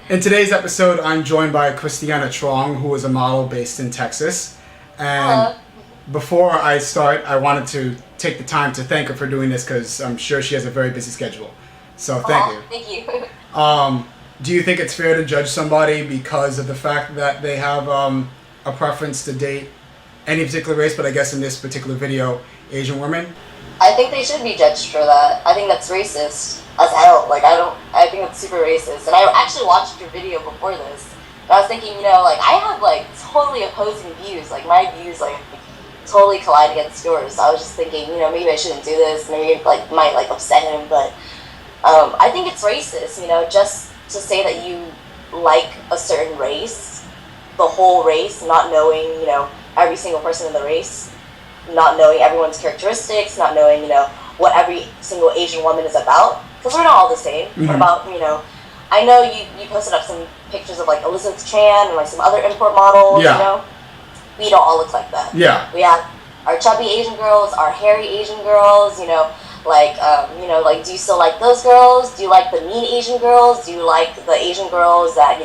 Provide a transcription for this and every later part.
In today's episode, I'm joined by Kristyana Troung, who is a model based in Texas. And before I start, I wanted to take the time to thank her for doing this because I'm sure she has a very busy schedule. So thank you. Thank you. Do you think it's fair to judge somebody because of the fact that they have a preference to date any particular race, but I guess in this particular video, Asian women? I think they should be judged for that. I think that's racist as hell. I think it's super racist. And I actually watched your video before this. And I was thinking, I have totally opposing views. My views totally collide against yours. So I was just thinking, maybe I shouldn't do this. Maybe it might upset him. But I think it's racist, just to say that you like a certain race, the whole race, not knowing, every single person in the race, not knowing everyone's characteristics, not knowing, what every single Asian woman is about. Because we're not all the same. Mm-hmm. What about, I know you posted up some pictures of Elizabeth Chan and some other import models, Yeah. We don't all look like that. Yeah. We have our chubby Asian girls, our hairy Asian girls, do you still like those girls? Do you like the mean Asian girls? Do you like the Asian girls that,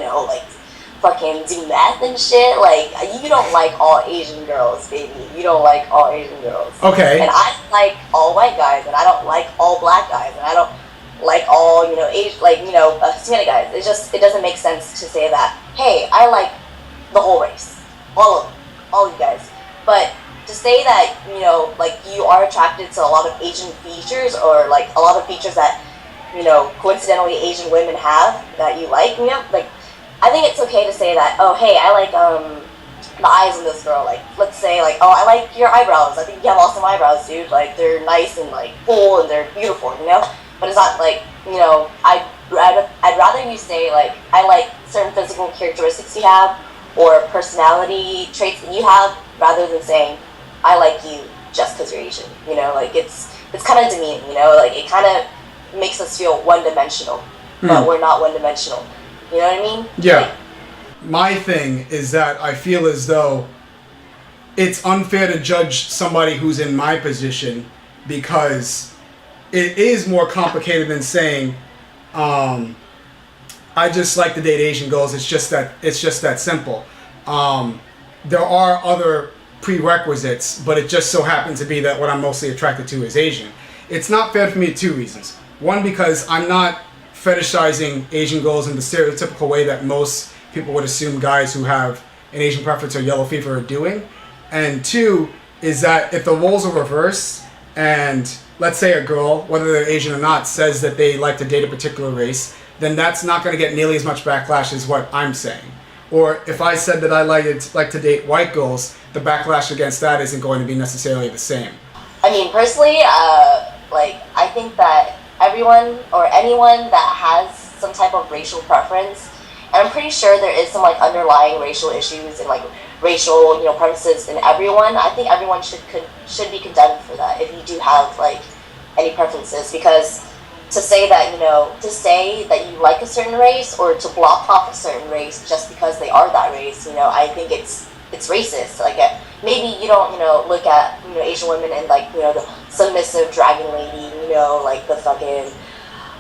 fucking do meth and shit? You don't like all Asian girls, baby. You don't like all Asian girls. Okay. And I like all white guys, and I don't like all black guys, and I don't like all, Hispanic guys. It doesn't make sense to say that, hey, I like the whole race. All of them. All of you guys. But to say that, you are attracted to a lot of Asian features, or a lot of features that, coincidentally Asian women have that you like, I think it's okay to say that, oh, hey, I like, the eyes on this girl. Let's say, oh, I like your eyebrows. I think you have awesome eyebrows, dude. They're nice and, full, and they're beautiful, But it's not, I'd rather you say, I like certain physical characteristics you have, or personality traits that you have, rather than saying, I like you just because you're Asian. It's kind of demeaning, it kind of makes us feel one-dimensional, but we're not one-dimensional. You know what I mean? Yeah. My thing is that I feel as though it's unfair to judge somebody who's in my position, because it is more complicated than saying, I just like to date Asian girls. It's just that simple. There are other prerequisites, but it just so happens to be that what I'm mostly attracted to is Asian. It's not fair for me for two reasons. One, because I'm not fetishizing Asian girls in the stereotypical way that most people would assume guys who have an Asian preference or yellow fever are doing. And two, is that if the roles are reversed, and let's say a girl, whether they're Asian or not, says that they like to date a particular race, then that's not going to get nearly as much backlash as what I'm saying. Or if I said that I like to date white girls, the backlash against that isn't going to be necessarily the same. I mean, personally, I think that everyone or anyone that has some type of racial preference, and I'm pretty sure there is some underlying racial issues and racial preferences in everyone. I think everyone should be condemned for that if you do have any preferences, because to say that you like a certain race, or to block off a certain race just because they are that race, I think it's racist. Maybe you don't look at Asian women and the submissive dragon lady, the fucking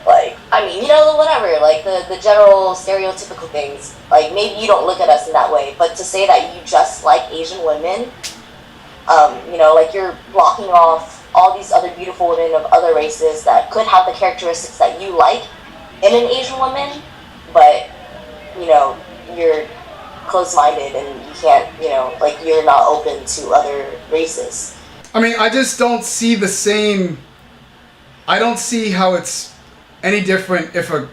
whatever, the general stereotypical things. Maybe you don't look at us in that way, but to say that you just like Asian women, you're blocking off all these other beautiful women of other races that could have the characteristics that you like in an Asian woman, but you're closed-minded and you can't, you're not open to other races. I mean, I just don't see the same. I don't see how it's any different if a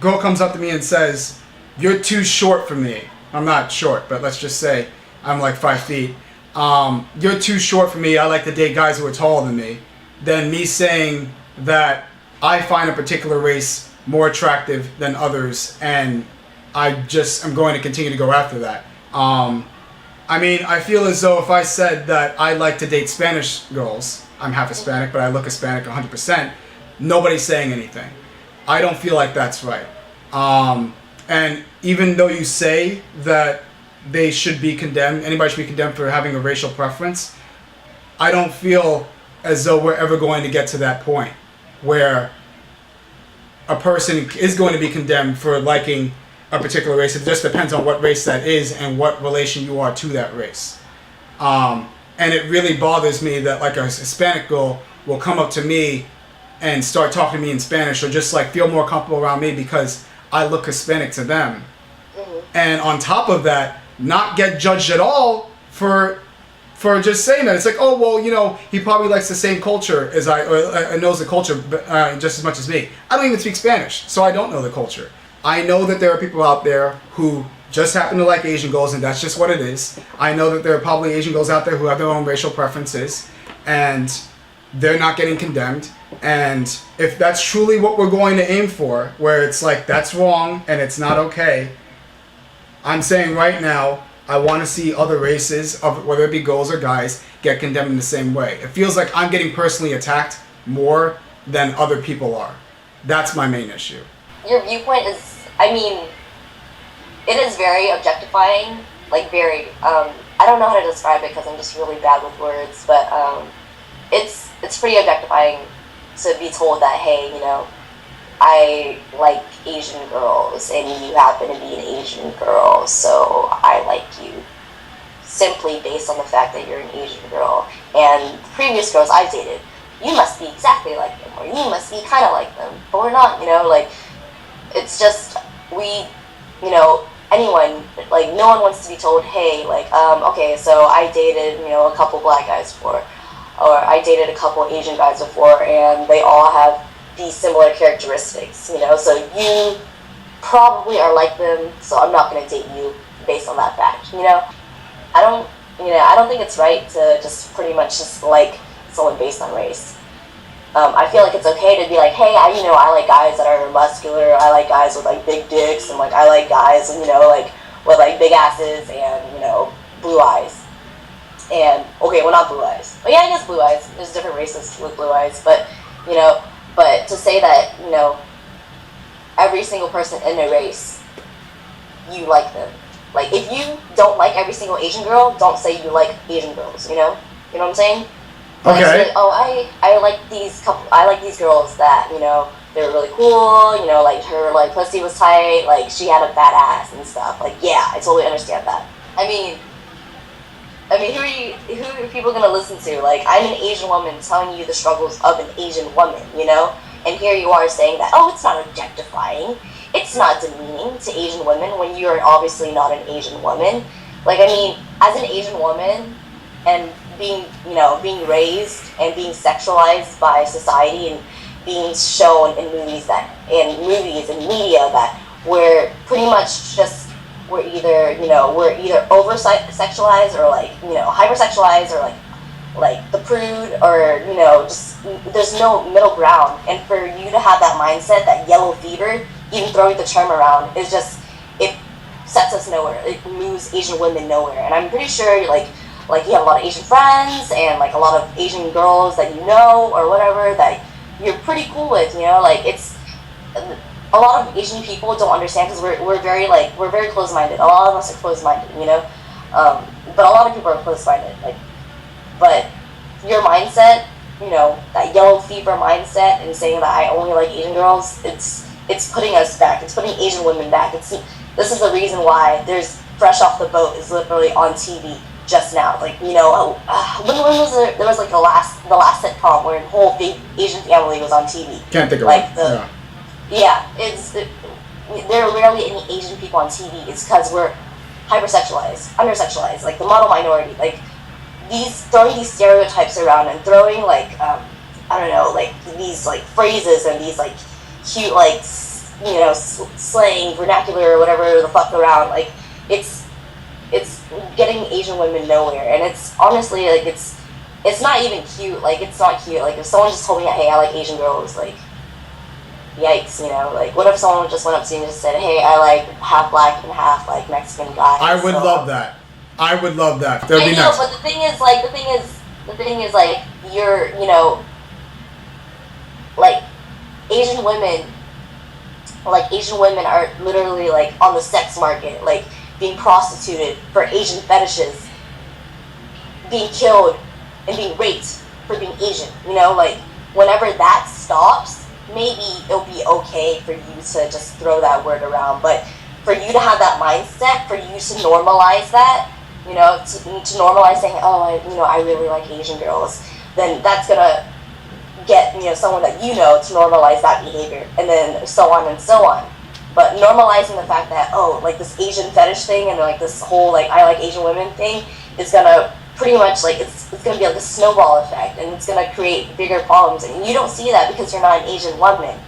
girl comes up to me and says, "You're too short for me." I'm not short, but let's just say I'm 5 feet. You're too short for me. I like to date guys who are taller than me. Than me saying that I find a particular race more attractive than others, and I'm going to continue to go after that. I feel as though if I said that I like to date Spanish girls, I'm half Hispanic, but I look Hispanic 100%, nobody's saying anything. I don't feel like that's right. And even though you say that they should be condemned, anybody should be condemned for having a racial preference, I don't feel as though we're ever going to get to that point where a person is going to be condemned for liking a particular race. It just depends on what race that is and what relation you are to that race. And it really bothers me that like a Hispanic girl will come up to me and start talking to me in Spanish, or just like feel more comfortable around me because I look Hispanic to them. And on top of that, not get judged at all for just saying that. It's like, oh, well, you know, he probably likes the same culture as or knows the culture just as much as me. I don't even speak Spanish, so I don't know the culture. I know that there are people out there who just happen to like Asian girls, and that's just what it is. I know that there are probably Asian girls out there who have their own racial preferences, and they're not getting condemned. And if that's truly what we're going to aim for, where it's like, that's wrong and it's not okay, I'm saying right now, I want to see other races, of whether it be girls or guys, get condemned in the same way. It feels like I'm getting personally attacked more than other people are. That's my main issue. Your viewpoint is, I mean, it is very objectifying, like very, I don't know how to describe it because I'm just really bad with words, but it's pretty objectifying to be told that, hey, you know, I like Asian girls and you happen to be an Asian girl, so I like you. Simply based on the fact that you're an Asian girl. And the previous girls I've dated, you must be exactly like them, or you must be kind of like them. But we're not, you know, like, it's just, we, you know, anyone, like, no one wants to be told, hey, like, okay, so I dated, you know, a couple black guys before, or I dated a couple Asian guys before, and they all have these similar characteristics, you know, so you probably are like them, so I'm not going to date you based on that fact, you know. I don't think it's right to just pretty much just like someone based on race. I feel like it's okay to be like, hey, I like guys that are muscular, I like guys with like big dicks, and like I like guys, you know, like with like big asses and, you know, blue eyes. And okay, well, not blue eyes, but yeah, I guess blue eyes. There's different races with blue eyes, but you know, but to say that, you know, every single person in a race, you like them. Like, if you don't like every single Asian girl, don't say you like Asian girls, you know? You know what I'm saying? Okay. Like, oh, I like these girls that, you know, they're really cool, you know, like her, like, pussy was tight, like, she had a fat ass and stuff. Like, yeah, I totally understand that. I mean, who are people gonna listen to? Like, I'm an Asian woman telling you the struggles of an Asian woman, you know? And here you are saying that, oh, it's not objectifying. It's not demeaning to Asian women when you are obviously not an Asian woman. Like, I mean, as an Asian woman and being raised and being sexualized by society and being shown in movies and media that we're pretty much just, we're either over sexualized or like, you know, hypersexualized or like the prude, or, you know, just there's no middle ground. And for you to have that mindset, that yellow fever, even throwing the term around, is just, it sets us nowhere. It moves Asian women nowhere. And I'm pretty sure like you have a lot of Asian friends and like a lot of Asian girls that you know or whatever that you're pretty cool with, you know. Like, it's a lot of Asian people don't understand because we're very close-minded. A lot of us are close-minded, you know. But a lot of people are close-minded. Like, but your mindset, you know, that yellow fever mindset, and saying that I only like Asian girls, it's putting us back. It's putting Asian women back. This is the reason why there's Fresh Off the Boat is literally on TV just now. Like, you know, when was there was like the last sitcom where the whole big Asian family was on TV. Can't think of like it. There are rarely any Asian people on TV. It's because we're hypersexualized, undersexualized, like the model minority, like throwing these stereotypes around and throwing like I don't know, like these like phrases and these like cute, like, you know, slang, vernacular, or whatever the fuck around. Like, it's getting Asian women nowhere. And it's honestly, like, it's not even cute. Like, it's not cute. Like, if someone just told me, hey, I like Asian girls, like, yikes, you know. Like, what if someone just went up to me and just said, hey, I like half black and half like Mexican guys? I would love that. I would love that. That would be nice. But the thing is, like, you're, you know, like, Asian women are literally, like, on the sex market, like, being prostituted for Asian fetishes, being killed and being raped for being Asian, you know. Like, whenever that stops, maybe it'll be okay for you to just throw that word around. But for you to have that mindset, for you to normalize that, you know, to normalize saying, oh, I really like Asian girls, then that's gonna get, you know, someone that you know to normalize that behavior, and then so on and so on. But normalizing the fact that, oh, like this Asian fetish thing and like this whole like I like Asian women thing is gonna pretty much like it's gonna be like a snowball effect, and it's gonna create bigger problems, and you don't see that because you're not an Asian woman.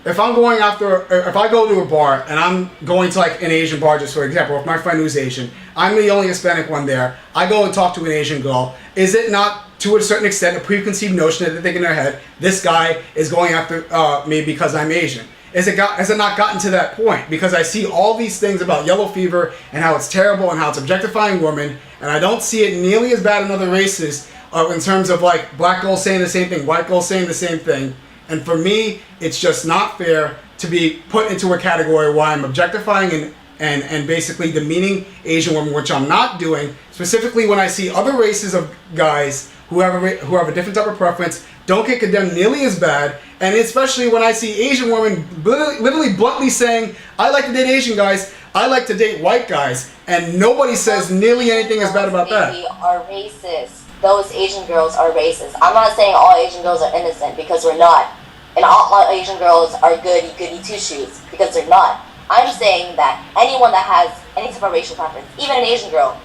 If I'm going after, if I go to a bar and I'm going to like an Asian bar, just for example, with my friend who's Asian, I'm the only Hispanic one there, I go and talk to an Asian girl, is it not to a certain extent a preconceived notion that they think in their head, this guy is going after me because I'm Asian? Has it not gotten to that point? Because I see all these things about yellow fever and how it's terrible and how it's objectifying women, and I don't see it nearly as bad in other races in terms of like black girls saying the same thing, white girls saying the same thing. And for me, it's just not fair to be put into a category where I'm objectifying and basically demeaning Asian women, which I'm not doing. Specifically when I see other races of guys who have a different type of preference don't get condemned nearly as bad, and especially when I see Asian women literally bluntly saying, I like to date Asian guys, I like to date white guys, and nobody says nearly anything as bad about that. Are racist. Those Asian girls are racist. I'm not saying all Asian girls are innocent, because we're not. And all Asian girls are goody two-shoes, because they're not. I'm saying that anyone that has any type of racial preference, even an Asian girl,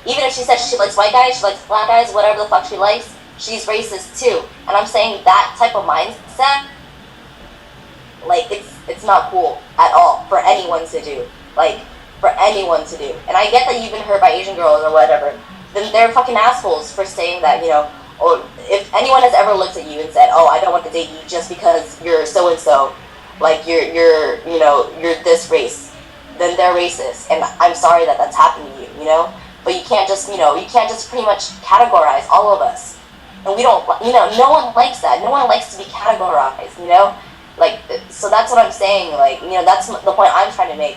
even if she says she likes white guys, she likes black guys, whatever the fuck she likes, she's racist too. And I'm saying that type of mindset, like, it's not cool at all for anyone to do. Like, for anyone to do. And I get that you've been hurt by Asian girls or whatever. Then they're fucking assholes for saying that, you know, or if anyone has ever looked at you and said, oh, I don't want to date you just because you're so-and-so, like you're this race, then they're racist. And I'm sorry that that's happened to you, you know? But you can't just pretty much categorize all of us. And we don't, you know, no one likes that. No one likes to be categorized, you know? Like, so that's what I'm saying, like, you know, that's the point I'm trying to make.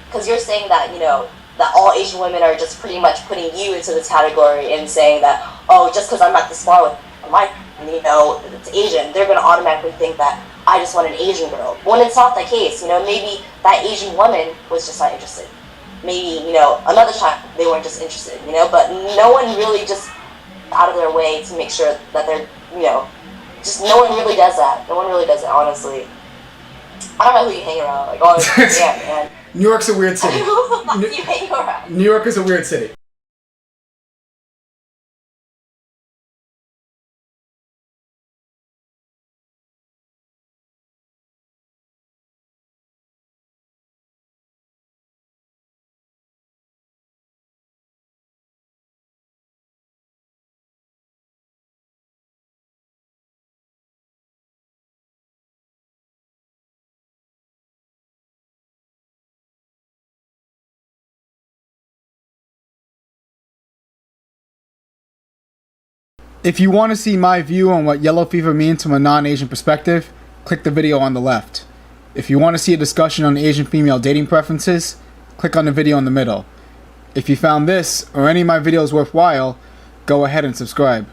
Because you're saying that, you know, that all Asian women are just pretty much putting you into this category and saying that, oh, just because I'm at the bar with my, you know, it's Asian, they're going to automatically think that I just want an Asian girl. When it's not the case, you know, maybe that Asian woman was just not interested. Maybe, you know, another time they weren't just interested, you know, but no one really just out of their way to make sure that they're, you know, just no one really does that. No one really does it, honestly. I don't know who you hang around, like, honestly, yeah, man. New York's a weird city. You hang around. New York is a weird city. If you want to see my view on what yellow fever means from a non-Asian perspective, click the video on the left. If you want to see a discussion on Asian female dating preferences, click on the video in the middle. If you found this or any of my videos worthwhile, go ahead and subscribe.